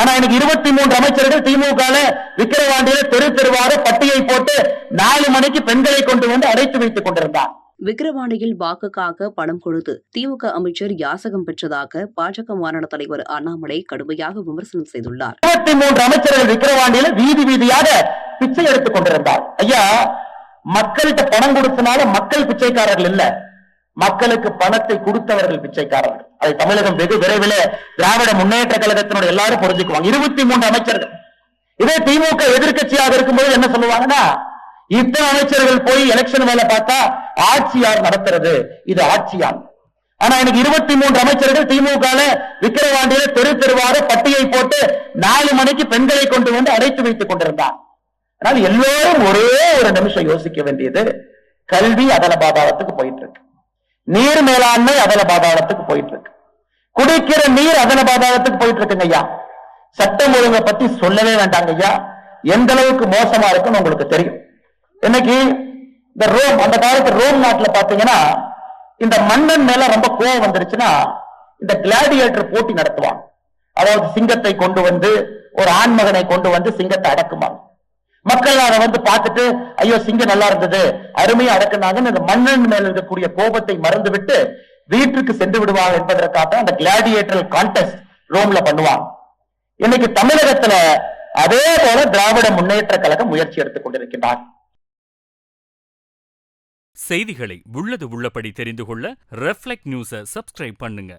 ஆனா எனக்கு 23 அமைச்சர்கள் திமுக விக்கிரவாண்டியில தெரு தெருவாக பட்டியை போட்டு 4 மணிக்கு பெண்களை கொண்டு வந்து அடைத்து வைத்துக் கொண்டிருந்தார். விக்கிரவாண்டியில் வாக்குக்காக பணம் கொடுத்து திமுக அமைச்சர் யாசகம் பெற்றதாக பாஜக மாநில தலைவர் அண்ணாமலை கடுமையாக விமர்சனம் செய்துள்ளார். 23 அமைச்சர்கள் விக்கிரவாண்டியில வீதி வீதியாக பிச்சை எடுத்துக் கொண்டிருந்தார். ஐயா, மக்கள்கிட்ட பணம் கொடுத்தனால மக்கள் பிச்சைக்காரர்கள் இல்ல, மக்களுக்கு பணத்தை கொடுத்தவர்கள் பிச்சைக்காரர்கள். அதை தமிழகம் வெகு விரைவில் திராவிட முன்னேற்ற கழகத்தினுடைய எல்லாரும் புரிஞ்சுக்குவாங்க. 23 அமைச்சர்கள். இதே திமுக எதிர்கட்சியாக இருக்கும்போது என்ன சொல்லுவாங்கன்னா, இத்தனை அமைச்சர்கள் போய் எலெக்ஷன் வேலை பார்த்தா ஆட்சியார் நடத்துறது, இது ஆட்சியார். ஆனா எனக்கு 23 அமைச்சர்கள் திமுக விக்கிரவாண்டியில தெரு தெருவாக பட்டியை போட்டு 4 மணிக்கு பெண்களை கொண்டு வந்து அடைத்து வைத்துக் கொண்டிருந்தார். ஆனால் எல்லோரும் ஒரே ஒரு நிமிஷம் யோசிக்க வேண்டியது, கல்வி அதல பாதாளத்துக்கு போயிட்டு இருக்கு, நீர் மேலாண்மை அதல பாதாளத்துக்கு போயிட்டு இருக்கு, குடிக்கிற நீர் அதல பாதாளத்துக்கு போயிட்டு இருக்குங்க ஐயா. சட்டம் ஒழுங்கை பத்தி சொல்லவே வேண்டாங்க ஐயா, எந்த அளவுக்கு மோசமா இருக்குன்னு உங்களுக்கு தெரியும். இன்னைக்கு இந்த ரோம், அந்த காலத்து ரோம் நாட்டுல பாத்தீங்கன்னா இந்த மன்னன் மேல ரொம்ப கோவம் வந்துருச்சுன்னா இந்த கிளாடியேட்டர் போட்டி நடத்துவாங்க. அதாவது சிங்கத்தை கொண்டு வந்து, ஒரு ஆண்மகனை கொண்டு வந்து சிங்கத்தை அடக்குவாங்க. மக்கள் அதை வந்து பார்த்துட்டு ஐயோ சிங்கம் நல்லா இருந்தது, அருமையா அடக்குனாங்கன்னு இந்த மன்னன் மேல இருக்கக்கூடிய கோபத்தை மறந்து விட்டு வீட்டுக்கு சென்று விடுவாங்க என்பதற்காக அந்த கிளாடியேட்டர் கான்டெஸ்ட் ரோம்ல பண்ணுவாங்க. இன்னைக்கு தமிழகத்துல அதே போல திராவிட முன்னேற்ற கழகம் முயற்சி எடுத்துக் கொண்டிருக்கிறார். செய்திகளை உள்ளது உள்ளபடி தெரிந்து கொள்ள ரெஃப்ளெக்ட் நியூஸை சப்ஸ்கிரைப் பண்ணுங்க.